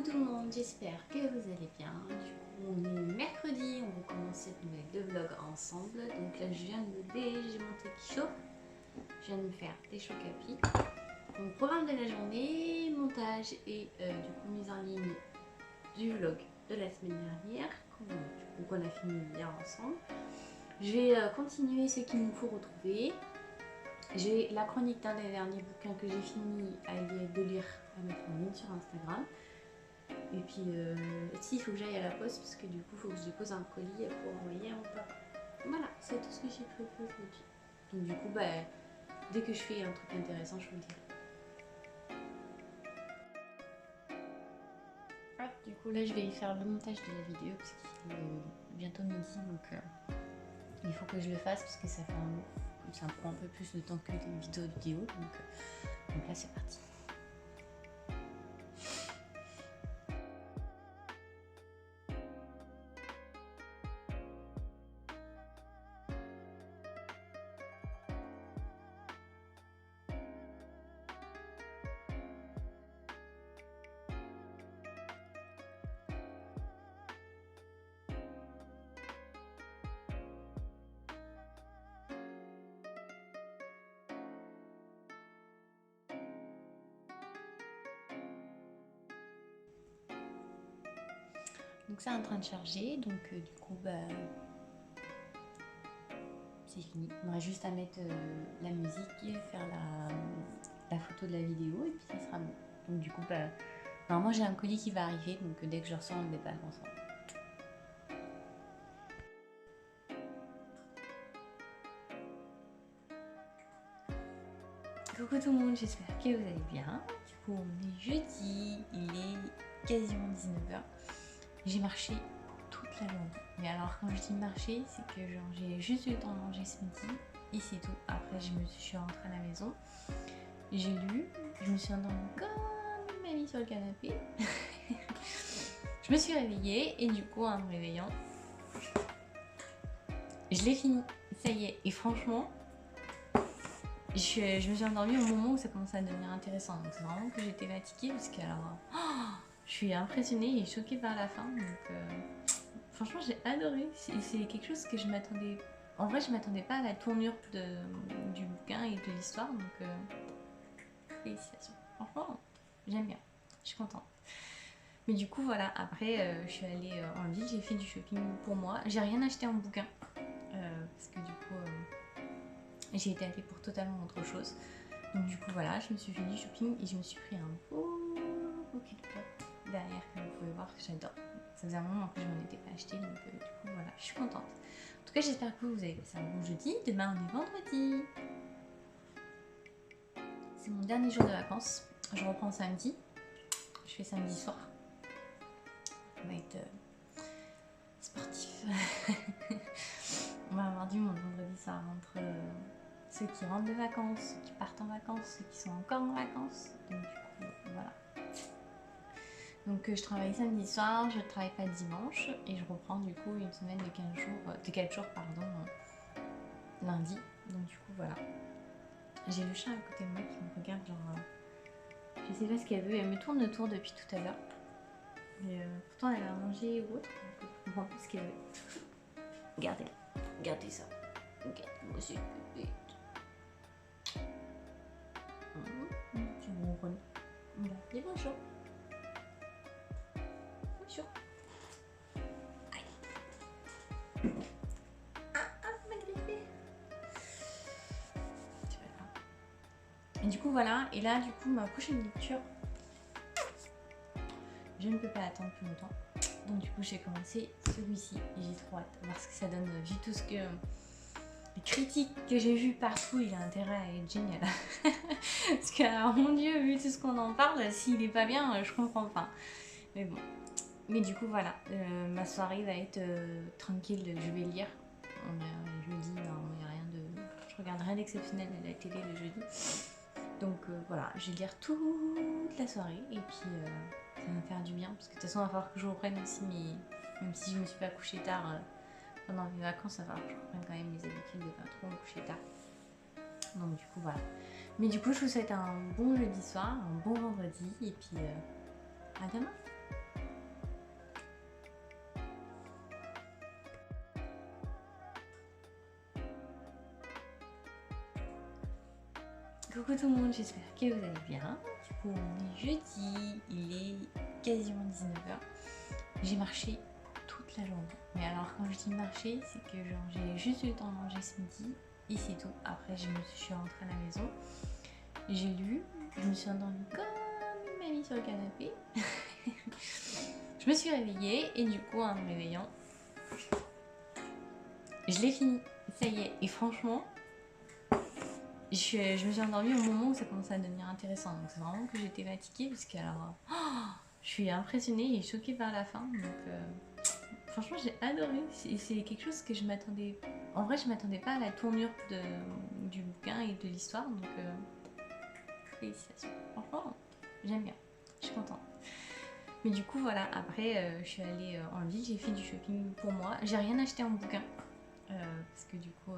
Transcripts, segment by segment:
tout le monde, j'espère que vous allez bien. Du coup, on est mercredi, on va commencer le vlog ensemble. Donc là, je viens de me j'ai mon thé qui chauffe. Je viens de me faire des chocs à pic. Donc, programme de la journée, montage et du coup, mise en ligne du vlog de la semaine dernière. qu'on a fini hier ensemble. Je vais continuer ce qu'il nous faut retrouver. J'ai la chronique d'un des derniers bouquins que j'ai fini de lire à mettre en ligne sur Instagram. Et puis, si, il faut que j'aille à la poste parce que du coup, il faut que je dépose un colis pour envoyer à mon papa. Voilà, c'est tout ce que j'ai prévu aujourd'hui. Donc du coup, dès que je fais un truc intéressant, je vous le dirai. Ah, du coup, là, je vais faire le montage de la vidéo parce qu'il est bientôt midi, donc il faut que je le fasse parce que ça prend un peu plus de temps que les vidéos. Donc là, c'est parti. Donc c'est en train de charger, donc du coup c'est fini. On aura juste à mettre la musique, faire la photo de la vidéo et puis ça sera bon. Donc du coup normalement j'ai un colis qui va arriver, donc dès que je ressens on le déballe ensemble. Coucou tout le monde, j'espère que vous allez bien. Du coup on est jeudi, il est quasiment 19h. J'ai marché toute la journée. Mais alors quand je dis marcher, c'est que j'ai juste eu le temps de manger ce midi et c'est tout. Après je suis rentrée à la maison, j'ai lu, je me suis endormie comme une mamie sur le canapé. Je me suis réveillée et du coup en me réveillant, je l'ai fini. Ça y est. Et franchement, je me suis endormie au moment où ça commençait à devenir intéressant. Donc c'est vraiment que j'étais fatiguée parce que alors, je suis impressionnée et choquée par la fin. Donc franchement j'ai adoré. C'est quelque chose que je m'attendais. En vrai je m'attendais pas à la tournure du bouquin et de l'histoire. Donc félicitations. Franchement j'aime bien. Je suis contente. Mais du coup voilà, après je suis allée en ville, j'ai fait du shopping pour moi. J'ai rien acheté en bouquin. Parce que du coup j'ai été allée pour totalement autre chose. Donc du coup voilà, je me suis fait du shopping et je me suis pris un beau bouquet de fleurs derrière que vous pouvez voir que j'adore. Ça faisait un moment que je m'en étais pas acheté, donc du coup voilà, je suis contente. En tout cas j'espère que vous avez passé un bon jeudi. Demain on est vendredi. C'est mon dernier jour de vacances. Je reprends samedi. Je fais samedi soir. On va être sportif. On va avoir du monde vendredi soir entre ceux qui rentrent de vacances, ceux qui partent en vacances, ceux qui sont encore en vacances. Donc du coup, voilà. Donc je travaille samedi soir, je ne travaille pas dimanche et je reprends du coup une semaine de 15 jours, de 4 jours pardon, lundi. Donc du coup voilà. J'ai le chat à côté de moi qui me regarde genre... je sais pas ce qu'elle veut, elle me tourne autour depuis tout à l'heure. Mais pourtant elle a mangé ou autre, donc je comprends plus ce qu'elle veut. Regardez-la. Regardez ça. Regardez-moi cette pépite. Tu ronronnes. Dis bonjour. Bonjour. Aïe. Ma griffée. C'est pas grave. Et du coup voilà, et là du coup ma prochaine lecture, je ne peux pas attendre plus longtemps. Donc du coup j'ai commencé celui-ci et j'ai trop hâte parce que ça donne, vu tout ce que les critiques que j'ai vues partout, il a intérêt à être génial. Parce que alors, mon dieu, vu tout ce qu'on en parle, s'il est pas bien, je comprends pas. Mais bon. Mais du coup voilà, ma soirée va être tranquille, je vais lire. On est jeudi, normalement il n'y a rien de... Je regarde rien d'exceptionnel à la télé le jeudi. Donc voilà, je vais lire toute la soirée et puis ça va me faire du bien parce que de toute façon il va falloir que je reprenne aussi même si je me suis pas couchée tard pendant mes vacances, il va falloir que je reprenne quand même les habitudes de pas trop me coucher tard. Donc du coup voilà. Mais du coup je vous souhaite un bon jeudi soir, un bon vendredi et puis à demain. Coucou tout le monde, j'espère que vous allez bien. Du coup, on est jeudi, il est quasiment 19h. J'ai marché toute la journée. Mais alors, quand je dis marcher, c'est que genre j'ai juste eu le temps de manger ce midi et c'est tout. Après, je suis rentrée à la maison, j'ai lu, je me suis endormie comme une mamie sur le canapé. Je me suis réveillée et du coup, en me réveillant, je l'ai fini. Ça y est. Et franchement, je me suis endormie au moment où ça commençait à devenir intéressant. Donc c'est vraiment que j'étais fatiguée parce que alors, je suis impressionnée et choquée par la fin. Donc franchement j'ai adoré. C'est quelque chose que je m'attendais. En vrai je m'attendais pas à la tournure du bouquin et de l'histoire. Donc félicitations. Franchement j'aime bien. Je suis contente. Mais du coup voilà, après je suis allée en ville, j'ai fait du shopping pour moi. J'ai rien acheté en bouquin. Parce que du coup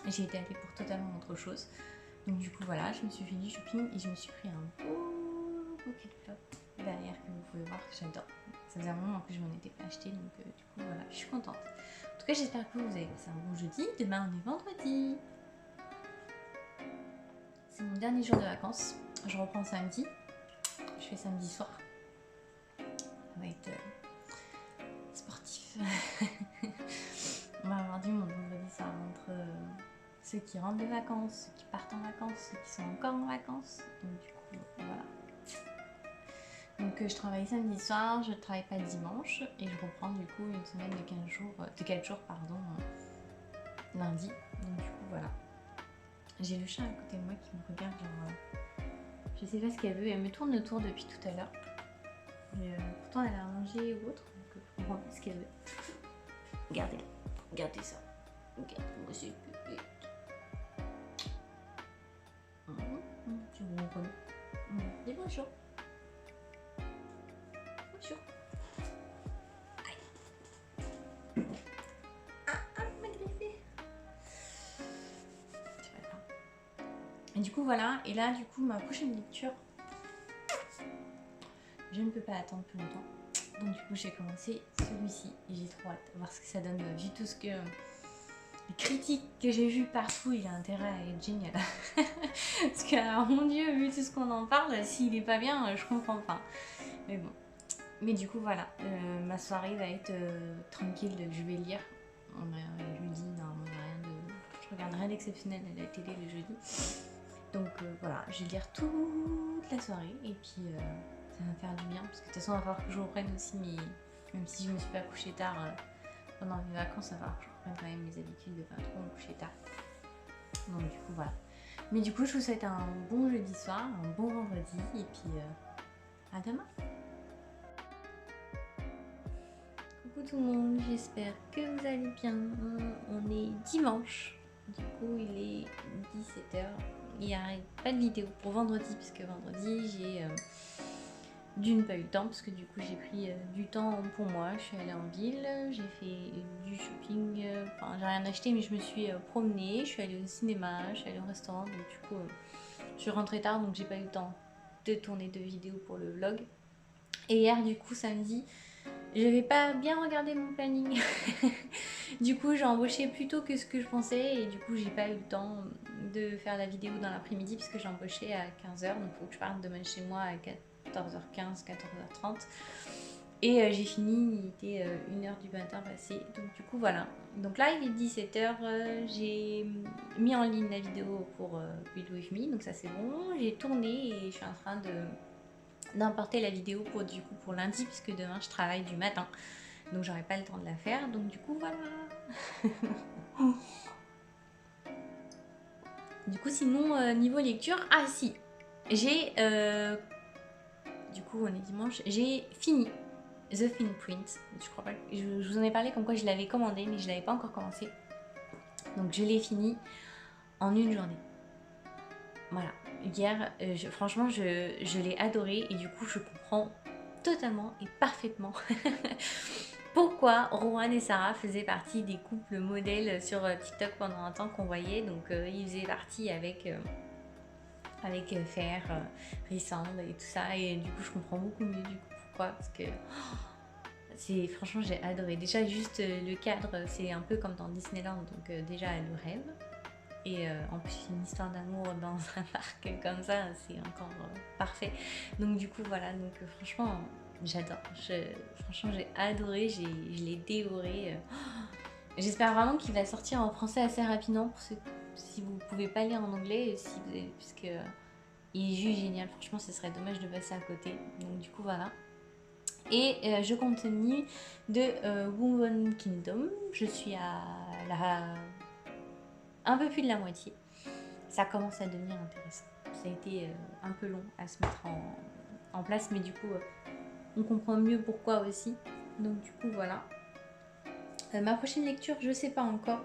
j'ai été allée pour totalement autre chose. Donc du coup voilà, je me suis fait du shopping et je me suis pris un beau bouquet de clopes derrière que vous pouvez voir que j'adore. Ça faisait un moment que je m'en étais pas acheté, donc du coup voilà, je suis contente. En tout cas j'espère que vous avez passé un bon jeudi. Demain on est vendredi. C'est mon dernier jour de vacances. Je reprends samedi. Je fais samedi soir. Ça va être sportif. On va avoir du monde vendredi soir entre ceux qui rentrent de vacances, ceux qui partent en vacances, ceux qui sont encore en vacances. Donc du coup, voilà. Donc je travaille samedi soir, je ne travaille pas dimanche et je reprends du coup une semaine de 15 jours, de 4 jours pardon, lundi. Donc du coup voilà. J'ai le chat à côté de moi qui me regarde genre... je sais pas ce qu'elle veut, elle me tourne autour depuis tout à l'heure. Mais pourtant elle a à manger ou autre, donc je comprends pas ce qu'elle veut. Regardez-la, regardez ça. Regardez-moi ce bébé. Tu me reconnais. Dis bonjour. Bonjour. Aïe. Ah, m'a griffé. C'est pas grave. Et du coup, voilà. Et là, du coup, ma prochaine lecture, je ne peux pas attendre plus longtemps. Donc, du coup, j'ai commencé celui-ci. Et j'ai trop hâte de voir ce que ça donne. Vu tout ce que... les critiques que j'ai vues partout, il a intérêt à être génial. Parce que, alors, mon Dieu, vu tout ce qu'on en parle, s'il est pas bien, je comprends pas. Mais bon. Mais du coup, voilà. Ma soirée va être tranquille. Je vais lire. Jeudi, normalement, il n'y a rien de... je regarde rien d'exceptionnel à la télé le jeudi. Donc, voilà. Je vais lire toute la soirée. Et puis, ça va me faire du bien. Parce que de toute façon, il va falloir que je reprenne aussi mes... Même si je me suis pas couchée tard... pendant mes vacances, ça va falloir que je reprenne quand même mes habitudes de pas trop me coucher tard. Donc du coup voilà. Mais du coup je vous souhaite un bon jeudi soir, un bon vendredi et puis à demain. Coucou tout le monde, j'espère que vous allez bien. On est dimanche, du coup il est 17h. Il n'y a pas de vidéo pour vendredi puisque vendredi j'ai... d'une pas eu le temps parce que du coup j'ai pris du temps pour moi, je suis allée en ville, j'ai fait du shopping, enfin j'ai rien acheté mais je me suis promenée, je suis allée au cinéma, je suis allée au restaurant donc du coup je suis rentrée tard donc j'ai pas eu le temps de tourner de vidéos pour le vlog. Et hier du coup samedi, j'avais pas bien regardé mon planning. Du coup j'ai embauché plus tôt que ce que je pensais et du coup j'ai pas eu le temps de faire la vidéo dans l'après-midi parce que j'ai embauché à 15h donc il faut que je parte demain chez moi à 14h15, 14h30 et j'ai fini, il était 1h du matin passé, donc du coup voilà. Donc là il est 17h, j'ai mis en ligne la vidéo pour Build With Me, donc ça c'est bon, j'ai tourné et je suis en train d'importer la vidéo pour du coup pour lundi puisque demain je travaille du matin, donc j'aurai pas le temps de la faire, donc du coup voilà. Du coup sinon niveau lecture, ah si, j'ai du coup on est dimanche, j'ai fini The Thin Print. Je crois pas, je vous en ai parlé comme quoi je l'avais commandé mais je l'avais pas encore commencé. Donc je l'ai fini en une journée. Voilà. Hier, franchement je l'ai adoré et du coup je comprends totalement et parfaitement pourquoi Rohan et Sarah faisaient partie des couples modèles sur TikTok pendant un temps qu'on voyait. Donc ils faisaient partie avec Fer, Rissand et tout ça et du coup je comprends beaucoup mieux du coup pourquoi, parce que franchement j'ai adoré. Déjà juste le cadre, c'est un peu comme dans Disneyland, donc déjà le rêve. Et en plus une histoire d'amour dans un parc comme ça, c'est encore parfait. Donc du coup voilà, donc franchement j'adore. Franchement j'ai adoré, je l'ai dévoré. J'espère vraiment qu'il va sortir en français assez rapidement pour ceux, si vous pouvez pas lire en anglais, si vous avez, puisque il est juste génial. Franchement, ce serait dommage de passer à côté. Donc du coup voilà. Et je continue de Woman Kingdom. Je suis à un peu plus de la moitié. Ça commence à devenir intéressant. Ça a été un peu long à se mettre en place, mais du coup, on comprend mieux pourquoi aussi. Donc du coup, voilà. Ma prochaine lecture, je sais pas encore.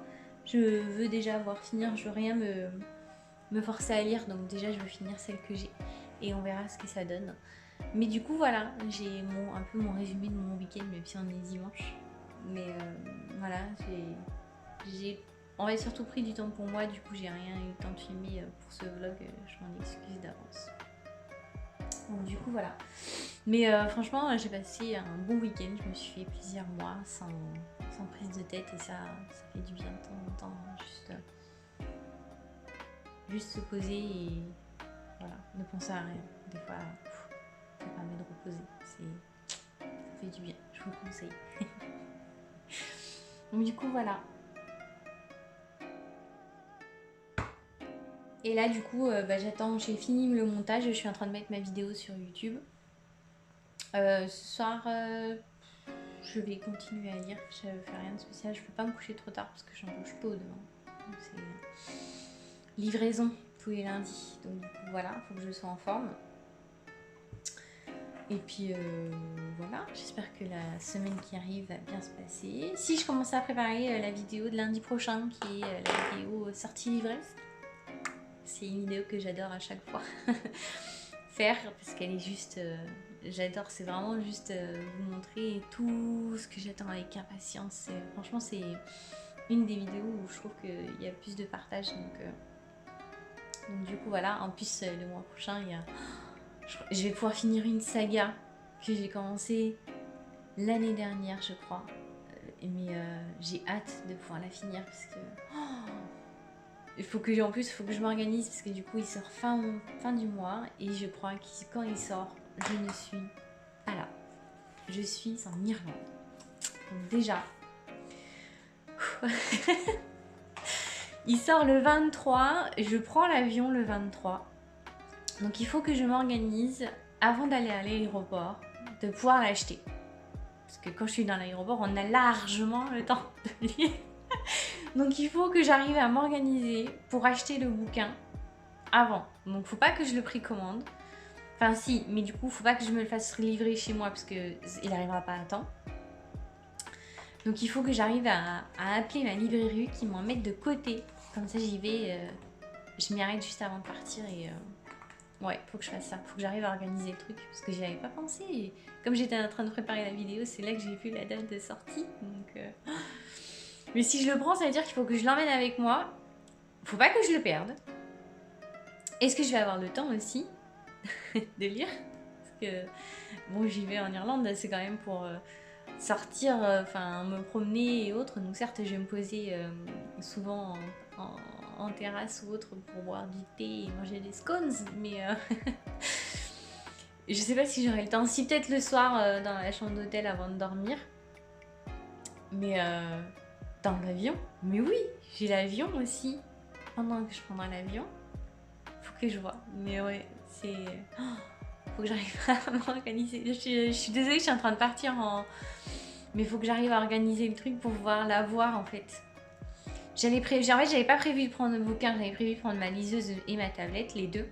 Je veux déjà voir finir, je veux rien me forcer à lire, donc déjà je veux finir celle que j'ai et on verra ce que ça donne. Mais du coup voilà, j'ai un peu mon résumé de mon week-end, même si on est dimanche. Mais voilà, j'ai on va surtout pris du temps pour moi, du coup j'ai rien eu le temps de filmer pour ce vlog, je m'en excuse d'avance. Donc du coup voilà. Mais franchement j'ai passé un bon week-end, je me suis fait plaisir moi, sans prise de tête et ça fait du bien de temps en temps, juste se poser et voilà, ne penser à rien. Des fois, ça permet de reposer, ça fait du bien, je vous le conseille. Donc du coup voilà. Et là du coup j'attends, j'ai fini le montage, je suis en train de mettre ma vidéo sur YouTube. Ce soir je vais continuer à lire, je fais rien de spécial, je peux pas me coucher trop tard parce que j'embauche tôt demain. Donc c'est livraison tous les lundis, donc du coup voilà, faut que je sois en forme. Et puis voilà, j'espère que la semaine qui arrive va bien se passer. Si je commence à préparer la vidéo de lundi prochain, qui est la vidéo sortie l'ivresse, c'est une vidéo que j'adore à chaque fois faire, parce qu'elle est juste, j'adore, c'est vraiment juste vous montrer tout ce que j'attends avec impatience. Franchement, c'est une des vidéos où je trouve qu'il y a plus de partage, donc du coup voilà, en plus le mois prochain, je vais pouvoir finir une saga que j'ai commencée l'année dernière, je crois. Mais j'ai hâte de pouvoir la finir parce que il faut que je m'organise parce que du coup il sort fin du mois et je crois que quand il sort, je ne suis pas là. Je suis en Irlande. Donc déjà, il sort le 23, je prends l'avion le 23. Donc il faut que je m'organise avant d'aller à l'aéroport de pouvoir l'acheter. Parce que quand je suis dans l'aéroport, on a largement le temps de lire. Donc il faut que j'arrive à m'organiser pour acheter le bouquin avant. Donc faut pas que je le précommande. Enfin si, mais du coup faut pas que je me le fasse livrer chez moi parce qu'il n'arrivera pas à temps. Donc il faut que j'arrive à appeler ma librairie qui m'en mette de côté. Comme ça j'y vais, je m'y arrête juste avant de partir et ouais, faut que je fasse ça. Faut que j'arrive à organiser le truc parce que j'y avais pas pensé. Et comme j'étais en train de préparer la vidéo, c'est là que j'ai vu la date de sortie. Donc, mais si je le prends, ça veut dire qu'il faut que je l'emmène avec moi. Faut pas que je le perde. Est-ce que je vais avoir le temps aussi de lire? Parce que bon, j'y vais en Irlande, c'est quand même pour sortir, enfin me promener et autres. Donc certes, je vais me poser souvent en terrasse ou autre pour boire du thé et manger des scones, mais je sais pas si j'aurai le temps. Si peut-être le soir dans la chambre d'hôtel avant de dormir, mais dans l'avion. Mais oui, j'ai l'avion aussi. Pendant que je prendrai l'avion, faut que je vois. Mais ouais, c'est faut que j'arrive à m'organiser. Je suis désolée, je suis en train de partir en... Mais faut que j'arrive à organiser le truc pour pouvoir la voir en fait. En fait, j'avais pas prévu de prendre le bouquin, j'avais prévu de prendre ma liseuse et ma tablette, les deux.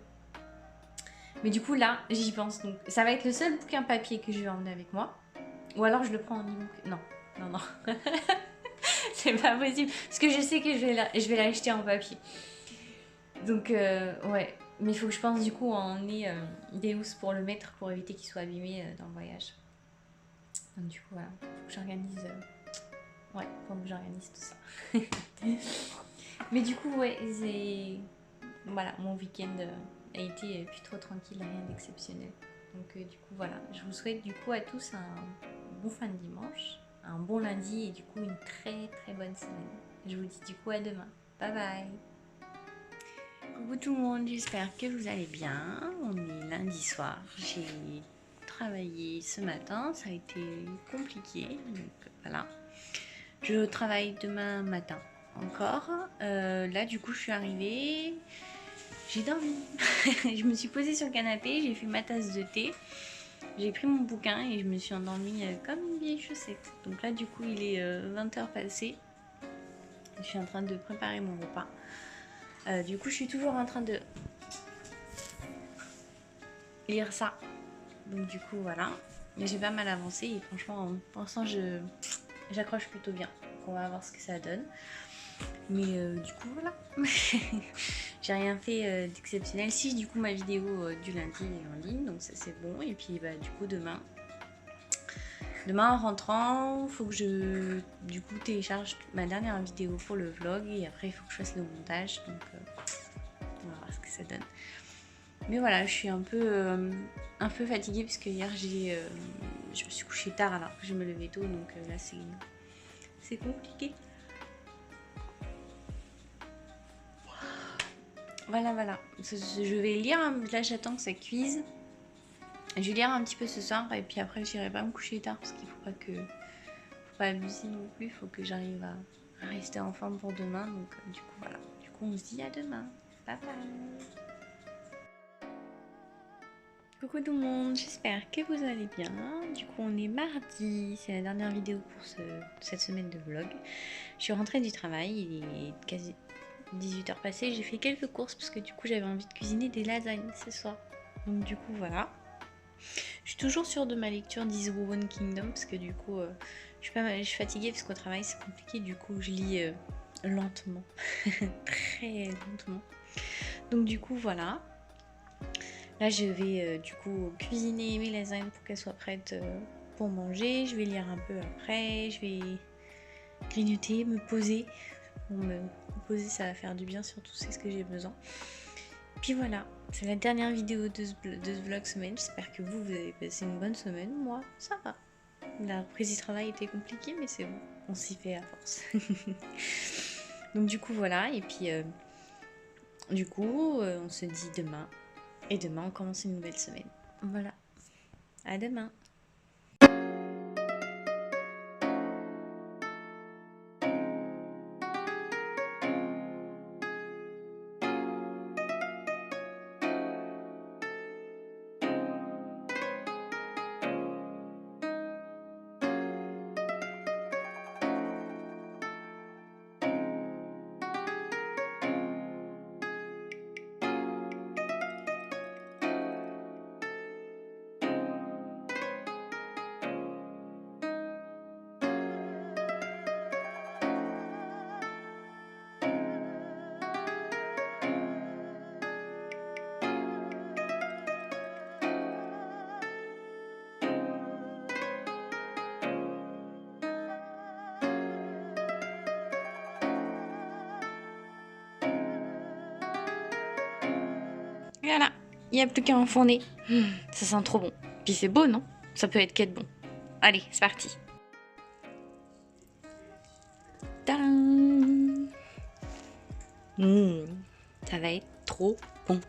Mais du coup là, j'y pense. Donc ça va être le seul bouquin papier que je vais emmener avec moi. Ou alors je le prends en e-book. Non. C'est pas possible. Parce que je sais que je vais l'acheter en papier. Donc ouais. Mais il faut que je pense du coup à emmener des housses pour le mettre pour éviter qu'il soit abîmé dans le voyage. Donc du coup voilà, faut que j'organise... Ouais, faut que j'organise tout ça. Mais du coup ouais, voilà, mon week-end a été plutôt tranquille, rien d'exceptionnel. Donc du coup voilà, je vous souhaite du coup à tous un bon fin de dimanche, un bon lundi et du coup une très très bonne semaine. Je vous dis du coup à demain. Bye bye. Coucou tout le monde, j'espère que vous allez bien. On est lundi soir. J'ai travaillé ce matin, ça a été compliqué. Donc voilà. Je travaille demain matin encore. Là du coup je suis arrivée. J'ai dormi. Je me suis posée sur le canapé, j'ai fait ma tasse de thé. J'ai pris mon bouquin et je me suis endormie comme une vieille chaussette. Donc là du coup il est 20h passé. Je suis en train de préparer mon repas. Du coup je suis toujours en train de lire ça. Donc du coup voilà. Mais j'ai pas mal avancé et franchement pour l'instant j'accroche plutôt bien. Donc on va voir ce que ça donne. Mais du coup voilà. J'ai rien fait d'exceptionnel. Si du coup ma vidéo du lundi est en ligne, donc ça c'est bon. Et puis bah du coup demain en rentrant, faut que je du coup télécharge ma dernière vidéo pour le vlog et après il faut que je fasse le montage. Donc on va voir ce que ça donne. Mais voilà, je suis un peu fatiguée parce que hier je me suis couchée tard alors que je me levais tôt, donc là c'est compliqué. Voilà. Je vais lire, là j'attends que ça cuise. Je vais lire un petit peu ce soir et puis après j'irai pas me coucher tard parce qu'il faut pas abuser non plus, il faut que j'arrive à rester en forme pour demain. Donc du coup voilà, du coup on se dit à demain. Bye bye. Coucou tout le monde, j'espère que vous allez bien. Du coup on est mardi, c'est la dernière vidéo pour cette semaine de vlog. Je suis rentrée du travail, il est quasi 18h passées, j'ai fait quelques courses parce que du coup j'avais envie de cuisiner des lasagnes ce soir. Donc du coup voilà. Je suis toujours sûre de ma lecture d'Is Woven Kingdom parce que du coup je suis fatiguée parce qu'au travail c'est compliqué, du coup je lis lentement, très lentement. Donc du coup voilà. Là je vais du coup cuisiner mes lasagnes pour qu'elles soient prêtes pour manger. Je vais lire un peu après, je vais grignoter, me poser. Pour me poser ça va faire du bien, surtout c'est ce que j'ai besoin. Puis voilà, c'est la dernière vidéo de ce vlog semaine. J'espère que vous avez passé une bonne semaine. Moi, ça va. La reprise du travail était compliquée, mais c'est bon. On s'y fait à force. Donc du coup, voilà. Et puis, du coup, on se dit demain. Et demain, on commence une nouvelle semaine. Voilà. À demain. Voilà, il n'y a plus qu'à enfourner. Ça sent trop bon. Puis c'est beau, non? Ça peut être qu'être bon. Allez, c'est parti. Tadam! Ça va être trop bon.